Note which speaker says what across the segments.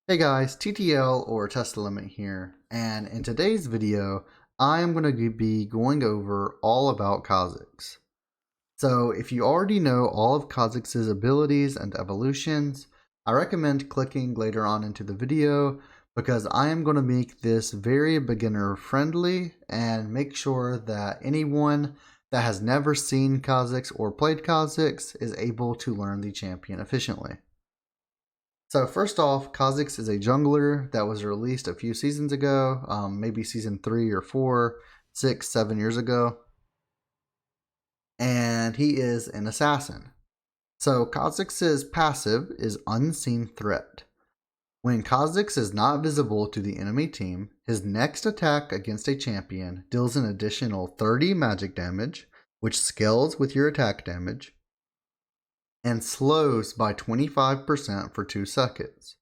Speaker 1: Hey guys, TTL or Test the Limit here, and in today's video, I am going to be going over all about Kha'Zix. So if you already know all of Kha'Zix's abilities and evolutions, I recommend clicking later on into the video because I am going to make this very beginner friendly and make sure that anyone that has never seen Kha'Zix or played Kha'Zix is able to learn the champion efficiently. So first off, Kha'Zix is a jungler that was released a few seasons ago, maybe season 3 or 4, 6, 7 years ago. And he is an assassin. So Kha'Zix's passive is Unseen Threat. When Kha'Zix is not visible to the enemy team, his next attack against a champion deals an additional 30 magic damage, which scales with your attack damage, and slows by 25% for 2 seconds.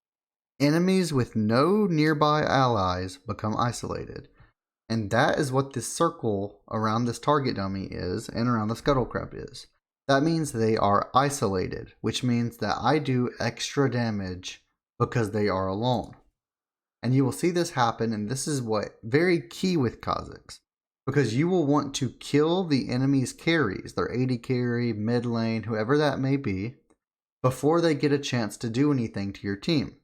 Speaker 1: Enemies with no nearby allies become isolated. And that is what this circle around this target dummy is and around the scuttle crab is. That means they are isolated, which means that I do extra damage because they are alone. And you will see this happen, and this is what very key with Kha'Zix, because you will want to kill the enemy's carries, their AD carry, mid lane, whoever that may be, before they get a chance to do anything to your team.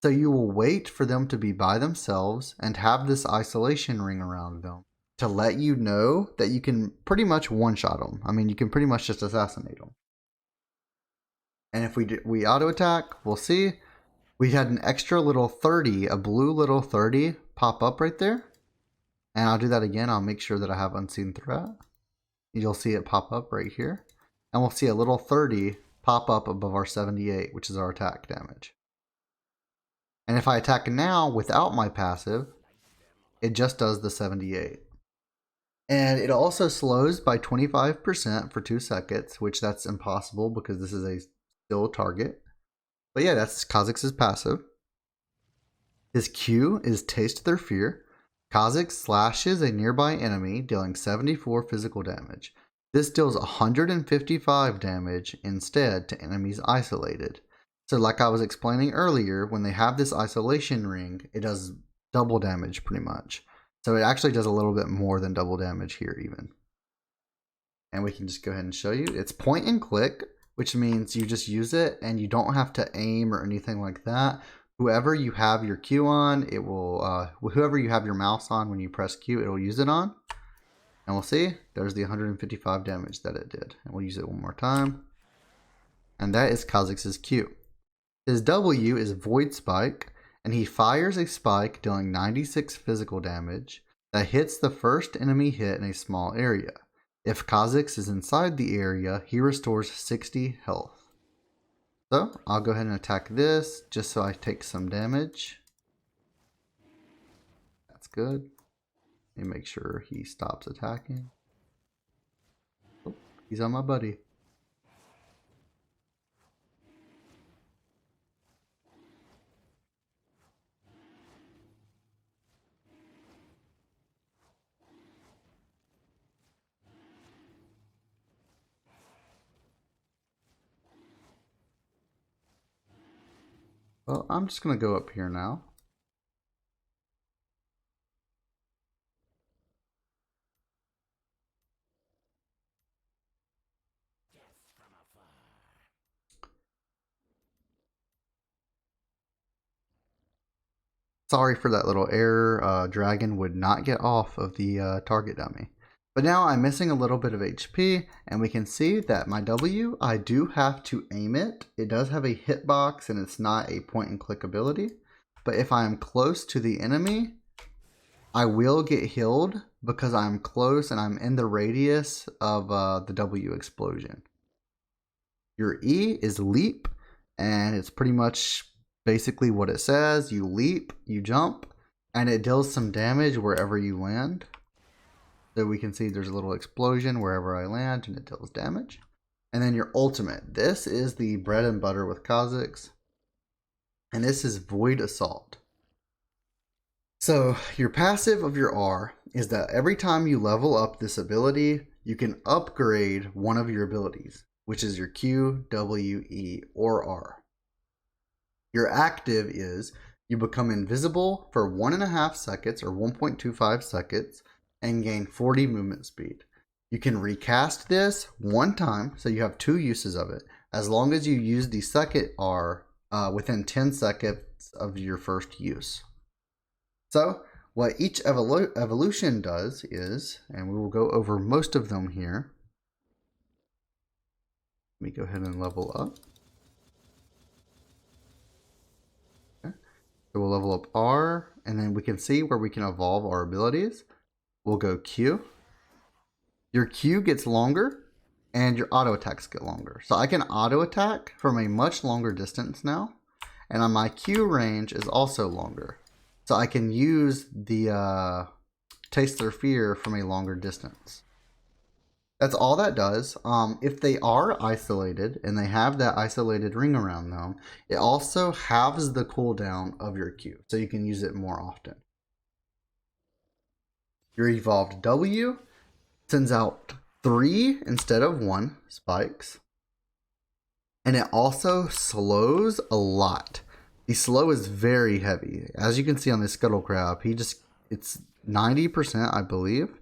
Speaker 1: So you will wait for them to be by themselves and have this isolation ring around them to let you know that you can pretty much one-shot them. I mean, you can pretty much just assassinate them. And if we auto attack, we'll see we had an extra little 30, a blue little 30 pop up right there. And I'll do that again. I'll make sure that I have Unseen Threat. You'll see it pop up right here. And we'll see a little 30 pop up above our 78, which is our attack damage. And if I attack now without my passive, it just does the 78. And it also slows by 25% for 2 seconds, which that's impossible because this is a still target. But yeah, that's Kha'Zix's passive. His Q is Taste Their Fear. Kha'Zix slashes a nearby enemy, dealing 74 physical damage. This deals 155 damage instead to enemies isolated. So like I was explaining earlier, when they have this isolation ring, it does double damage pretty much. So it actually does a little bit more than double damage here even. And we can just go ahead and show you. It's point and click, which means you just use it and you don't have to aim or anything like that. Whoever you have your Q on, it will, whoever you have your mouse on when you press Q, it will use it on. And we'll see, there's the 155 damage that it did. And we'll use it one more time. And that is Kha'Zix's Q. His W is Void Spike, and he fires a spike dealing 96 physical damage that hits the first enemy hit in a small area. If Kha'Zix is inside the area, he restores 60 health. So I'll go ahead and attack this just so I take some damage. That's good. Let me make sure he stops attacking. Oh, he's on my buddy. Well, I'm just going to go up here now. Sorry for that little error. Dragon would not get off of the target dummy. But now I'm missing a little bit of HP, and we can see that my W, I do have to aim it. It does have a hitbox, and it's not a point and click ability. But if I am close to the enemy, I will get healed because I'm close and I'm in the radius of the W explosion. Your E is Leap, and it's pretty much basically what it says. You leap, you jump, and it deals some damage wherever you land. So we can see there's a little explosion wherever I land, and it deals damage. And then your ultimate. This is the bread and butter with Kha'Zix, and this is Void Assault. So your passive of your R is that every time you level up this ability, you can upgrade one of your abilities, which is your Q, W, E, or R. Your active is you become invisible for 1.5 seconds or 1.25 seconds and gain 40 movement speed. You can recast this one time, so you have 2 uses of it, as long as you use the second R within 10 seconds of your first use. So what each evolution does is, and we will go over most of them here. Let me go ahead and level up. Okay. So we'll level up R, and then we can see where we can evolve our abilities. We'll go Q. Your Q gets longer, and your auto attacks get longer. So I can auto attack from a much longer distance now, and on my Q range is also longer. So I can use the Taste Their Fear from a longer distance. That's all that does. If they are isolated and they have that isolated ring around them, it also halves the cooldown of your Q, so you can use it more often. Your evolved W sends out 3 instead of 1 spikes, and it also slows a lot. The slow is very heavy. As you can see on this Scuttle Crab, it's 90%, I believe.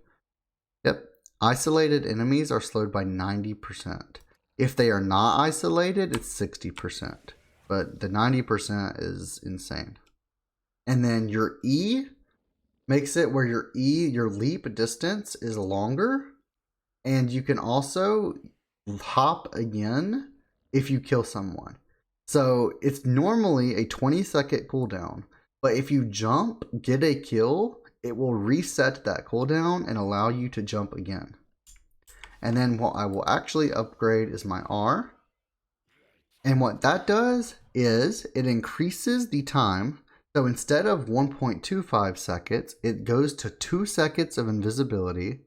Speaker 1: Yep. Isolated enemies are slowed by 90%. If they are not isolated, it's 60%. But the 90% is insane. And then your E makes it where your leap distance is longer. And you can also hop again if you kill someone. So it's normally a 20-second cooldown. But if you jump, get a kill, it will reset that cooldown and allow you to jump again. And then what I will actually upgrade is my R. And what that does is it increases the time. So instead of 1.25 seconds, it goes to 2 seconds of invisibility.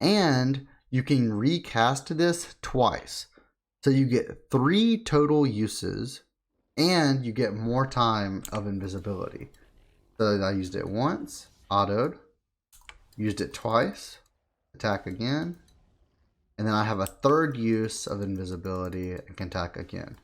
Speaker 1: And you can recast this twice. So you get 3 total uses and you get more time of invisibility. So I used it once, autoed, used it twice, attack again, and then I have a 3rd use of invisibility and can attack again.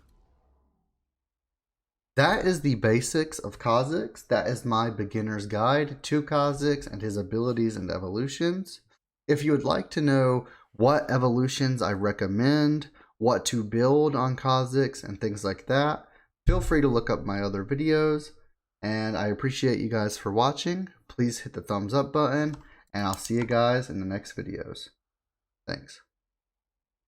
Speaker 1: That is the basics of Kha'Zix. That is my beginner's guide to Kha'Zix and his abilities and evolutions. If you would like to know what evolutions I recommend, what to build on Kha'Zix, and things like that, feel free to look up my other videos. And I appreciate you guys for watching. Please hit the thumbs up button, and I'll see you guys in the next videos. Thanks.